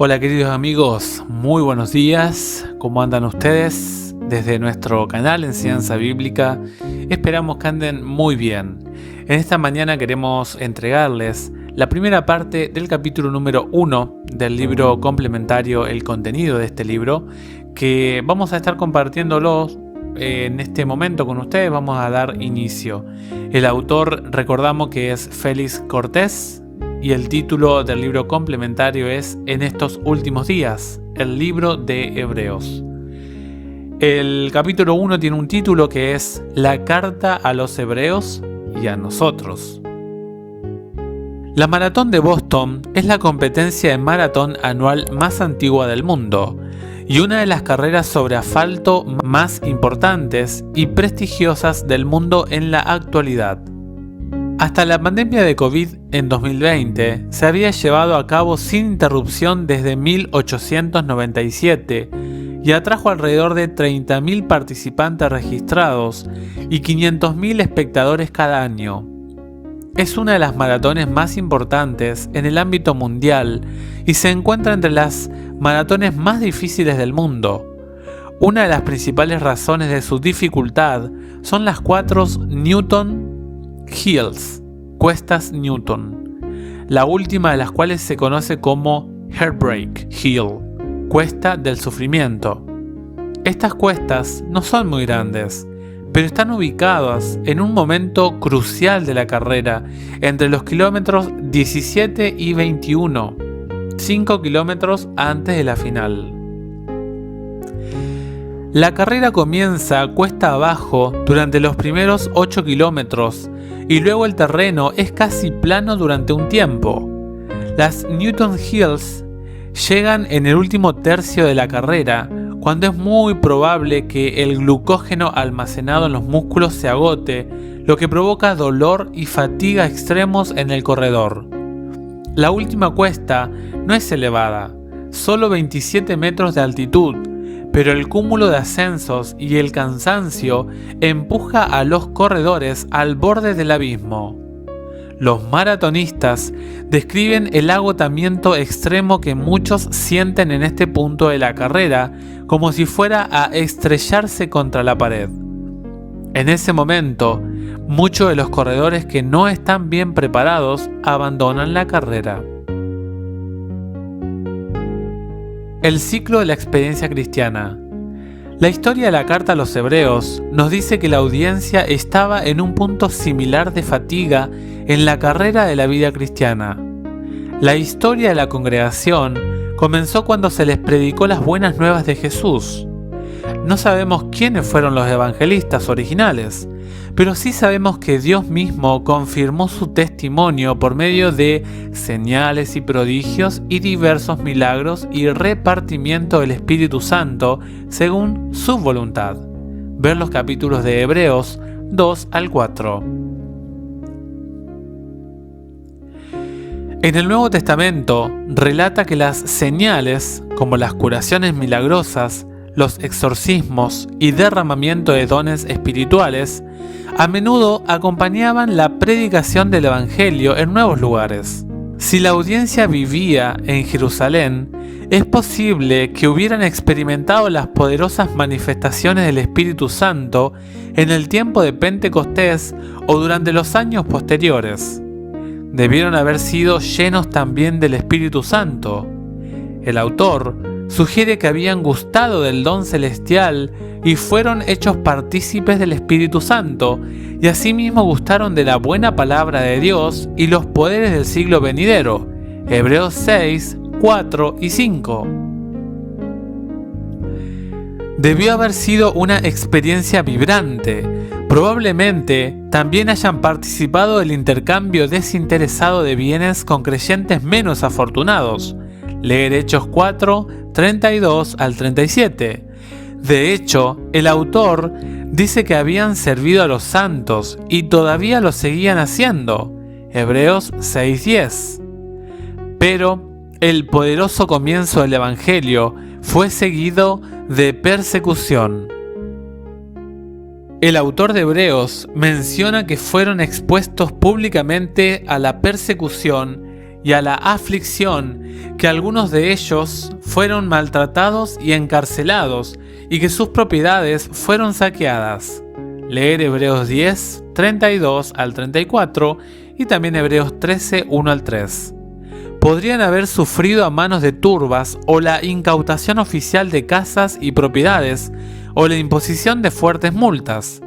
Hola queridos amigos, muy buenos días, ¿cómo andan ustedes? Desde nuestro canal Enseñanza Bíblica, esperamos que anden muy bien. En esta mañana queremos entregarles la primera parte del capítulo número 1 del libro complementario El contenido de este libro, que vamos a estar compartiéndolo en este momento con ustedes. Vamos a dar inicio. El autor, recordamos que es Félix Cortés, y el título del libro complementario es En estos últimos días, el libro de Hebreos. El capítulo 1 tiene un título que es La carta a los Hebreos y a nosotros. La maratón de Boston es la competencia de maratón anual más antigua del mundo y una de las carreras sobre asfalto más importantes y prestigiosas del mundo en la actualidad. Hasta la pandemia de COVID en 2020 se había llevado a cabo sin interrupción desde 1897 y atrajo alrededor de 30.000 participantes registrados y 500.000 espectadores cada año. Es una de las maratones más importantes en el ámbito mundial y se encuentra entre las maratones más difíciles del mundo. Una de las principales razones de su dificultad son las 4 Newton Hills, cuestas Newton, la última de las cuales se conoce como Heartbreak Hill, cuesta del sufrimiento. Estas cuestas no son muy grandes, pero están ubicadas en un momento crucial de la carrera, entre los kilómetros 17 y 21, 5 kilómetros antes de la final. La carrera comienza cuesta abajo durante los primeros 8 kilómetros y luego el terreno es casi plano durante un tiempo. Las Newton Hills llegan en el último tercio de la carrera, cuando es muy probable que el glucógeno almacenado en los músculos se agote, lo que provoca dolor y fatiga extremos en el corredor. La última cuesta no es elevada, solo 27 metros de altitud, pero el cúmulo de ascensos y el cansancio empuja a los corredores al borde del abismo. Los maratonistas describen el agotamiento extremo que muchos sienten en este punto de la carrera, como si fuera a estrellarse contra la pared. En ese momento, muchos de los corredores que no están bien preparados abandonan la carrera. El ciclo de la experiencia cristiana. La historia de la carta a los Hebreos nos dice que la audiencia estaba en un punto similar de fatiga en la carrera de la vida cristiana. La historia de la congregación comenzó cuando se les predicó las buenas nuevas de Jesús. No sabemos quiénes fueron los evangelistas originales, pero sí sabemos que Dios mismo confirmó su testimonio por medio de señales y prodigios y diversos milagros y repartimiento del Espíritu Santo según su voluntad. Ver los capítulos de Hebreos 2 al 4. En el Nuevo Testamento relata que las señales, como las curaciones milagrosas, los exorcismos y derramamiento de dones espirituales, a menudo acompañaban la predicación del Evangelio en nuevos lugares. Si la audiencia vivía en Jerusalén, es posible que hubieran experimentado las poderosas manifestaciones del Espíritu Santo en el tiempo de Pentecostés o durante los años posteriores. Debieron haber sido llenos también del Espíritu Santo. El autor sugiere que habían gustado del don celestial y fueron hechos partícipes del Espíritu Santo, y asimismo gustaron de la buena palabra de Dios y los poderes del siglo venidero. Hebreos 6, 4 y 5. Debió haber sido una experiencia vibrante. Probablemente también hayan participado del intercambio desinteresado de bienes con creyentes menos afortunados. Leer Hechos 4, 32 al 37. De hecho, el autor dice que habían servido a los santos y todavía lo seguían haciendo. Hebreos 6:10. Pero el poderoso comienzo del Evangelio fue seguido de persecución. El autor de Hebreos menciona que fueron expuestos públicamente a la persecución y a la aflicción, que algunos de ellos fueron maltratados y encarcelados, y que sus propiedades fueron saqueadas. Leer Hebreos 10, 32 al 34 y también Hebreos 13, 1 al 3. Podrían haber sufrido a manos de turbas o la incautación oficial de casas y propiedades o la imposición de fuertes multas.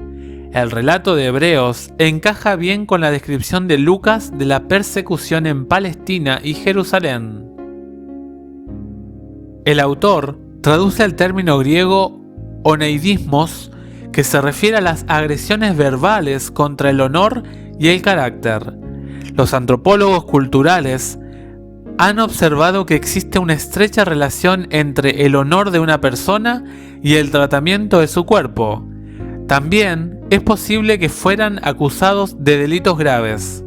El relato de Hebreos encaja bien con la descripción de Lucas de la persecución en Palestina y Jerusalén. El autor traduce el término griego oneidismos, que se refiere a las agresiones verbales contra el honor y el carácter. Los antropólogos culturales han observado que existe una estrecha relación entre el honor de una persona y el tratamiento de su cuerpo. También es posible que fueran acusados de delitos graves.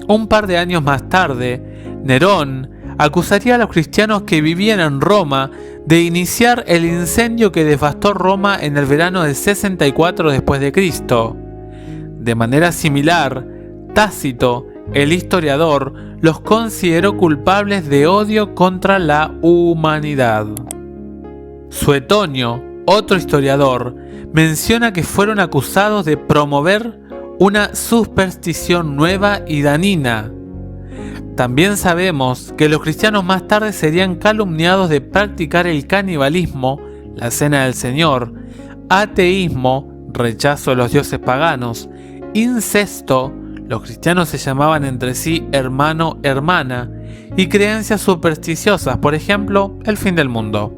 Un par de años más tarde, Nerón acusaría a los cristianos que vivían en Roma de iniciar el incendio que devastó Roma en el verano del 64 después de Cristo. De manera similar, Tácito, el historiador, los consideró culpables de odio contra la humanidad. Suetonio, otro historiador, menciona que fueron acusados de promover una superstición nueva y dañina. También sabemos que los cristianos más tarde serían calumniados de practicar el canibalismo, la cena del Señor, ateísmo, rechazo a los dioses paganos, incesto, los cristianos se llamaban entre sí hermano, hermana, y creencias supersticiosas, por ejemplo, el fin del mundo.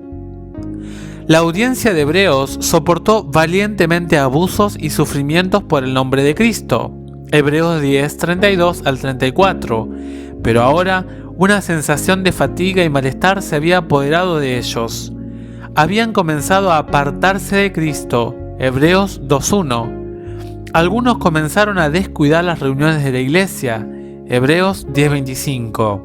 La audiencia de Hebreos soportó valientemente abusos y sufrimientos por el nombre de Cristo, Hebreos 10, 32 al 34, pero ahora una sensación de fatiga y malestar se había apoderado de ellos. Habían comenzado a apartarse de Cristo, Hebreos 2.1. Algunos comenzaron a descuidar las reuniones de la iglesia, Hebreos 10.25.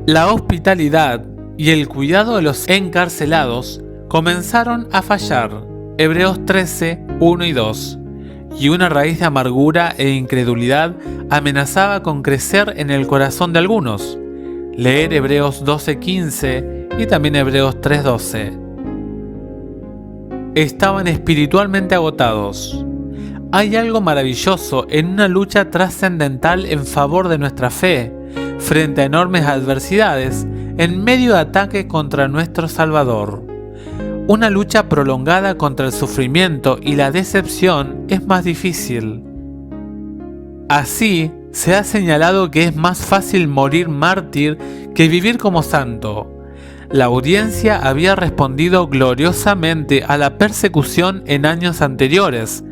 La hospitalidad y el cuidado de los encarcelados comenzaron a fallar, Hebreos 13, 1 y 2, y una raíz de amargura e incredulidad amenazaba con crecer en el corazón de algunos. Leer Hebreos 12:15 y también Hebreos 3:12. Estaban espiritualmente agotados. Hay algo maravilloso en una lucha trascendental en favor de nuestra fe, frente a enormes adversidades, en medio de ataques contra nuestro Salvador. Una lucha prolongada contra el sufrimiento y la decepción es más difícil. Así, se ha señalado que es más fácil morir mártir que vivir como santo. La audiencia había respondido gloriosamente a la persecución en años anteriores,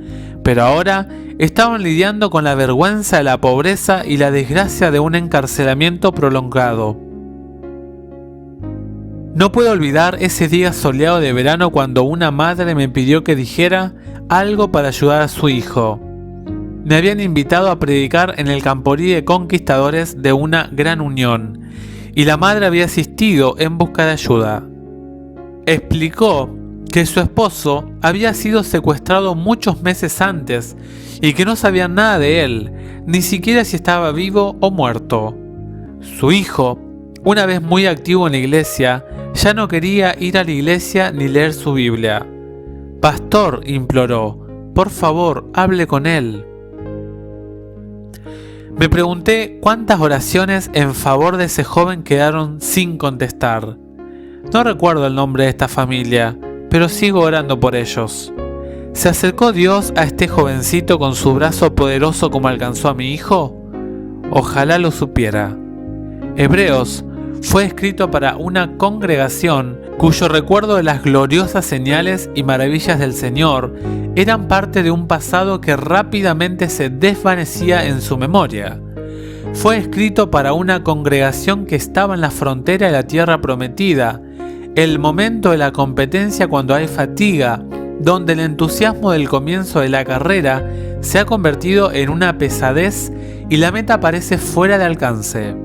pero ahora estaban lidiando con la vergüenza de la pobreza y la desgracia de un encarcelamiento prolongado. No puedo olvidar ese día soleado de verano cuando una madre me pidió que dijera algo para ayudar a su hijo. Me habían invitado a predicar en el Camporí de Conquistadores de una gran unión, y la madre había asistido en busca de ayuda. Explicó que su esposo había sido secuestrado muchos meses antes y que no sabían nada de él, ni siquiera si estaba vivo o muerto. Su hijo, una vez muy activo en la iglesia, ya no quería ir a la iglesia ni leer su Biblia. «Pastor», imploró, «por favor, hable con él». Me pregunté cuántas oraciones en favor de ese joven quedaron sin contestar. No recuerdo el nombre de esta familia, pero sigo orando por ellos. ¿Se acercó Dios a este jovencito con su brazo poderoso como alcanzó a mi hijo? Ojalá lo supiera. Hebreos fue escrito para una congregación cuyo recuerdo de las gloriosas señales y maravillas del Señor eran parte de un pasado que rápidamente se desvanecía en su memoria. Fue escrito para una congregación que estaba en la frontera de la tierra prometida, el momento de la competencia cuando hay fatiga, donde el entusiasmo del comienzo de la carrera se ha convertido en una pesadez y la meta parece fuera de alcance.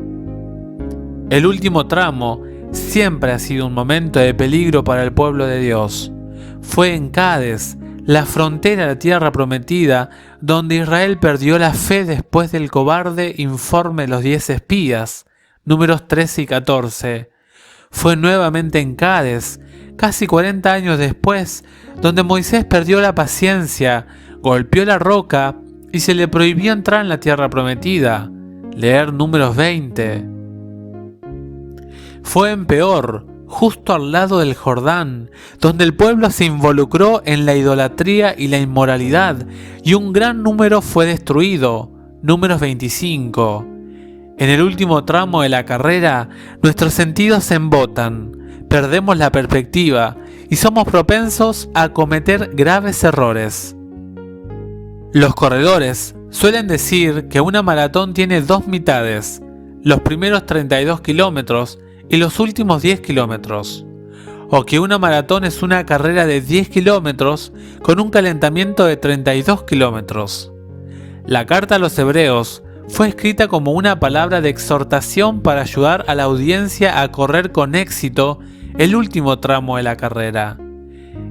El último tramo siempre ha sido un momento de peligro para el pueblo de Dios. Fue en Cádiz, la frontera de la tierra prometida, donde Israel perdió la fe después del cobarde informe de los 10 espías, números 13 y 14. Fue nuevamente en Cades, casi 40 años después, donde Moisés perdió la paciencia, golpeó la roca y se le prohibió entrar en la tierra prometida. Leer números 20. Fue en Peor, justo al lado del Jordán, donde el pueblo se involucró en la idolatría y la inmoralidad, y un gran número fue destruido. Números 25. En el último tramo de la carrera, nuestros sentidos se embotan, perdemos la perspectiva y somos propensos a cometer graves errores. Los corredores suelen decir que una maratón tiene 2 mitades, los primeros 32 kilómetros y los últimos 10 kilómetros, o que una maratón es una carrera de 10 kilómetros con un calentamiento de 32 kilómetros. La carta a los hebreos fue escrita como una palabra de exhortación para ayudar a la audiencia a correr con éxito el último tramo de la carrera.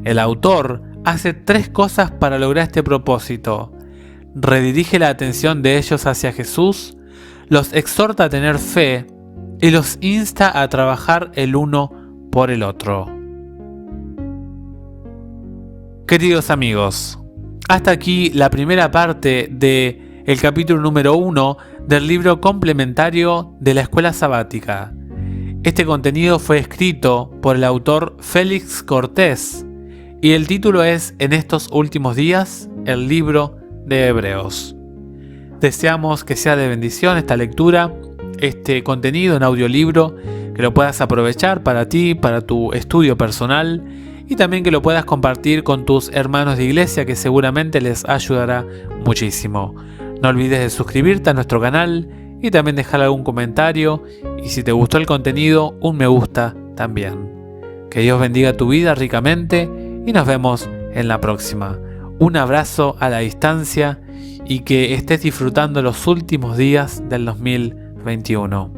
El autor hace 3 cosas para lograr este propósito. Redirige la atención de ellos hacia Jesús, los exhorta a tener fe y los insta a trabajar el uno por el otro. Queridos amigos, hasta aquí la primera parte del capítulo número 1 del libro complementario de la Escuela Sabática. Este contenido fue escrito por el autor Félix Cortés y el título es En estos últimos días, el libro de Hebreos. Deseamos que sea de bendición esta lectura, este contenido en audiolibro, que lo puedas aprovechar para ti, para tu estudio personal y también que lo puedas compartir con tus hermanos de iglesia, que seguramente les ayudará muchísimo. No olvides de suscribirte a nuestro canal y también dejar algún comentario y si te gustó el contenido, un me gusta también. Que Dios bendiga tu vida ricamente y nos vemos en la próxima. Un abrazo a la distancia y que estés disfrutando los últimos días del 2021.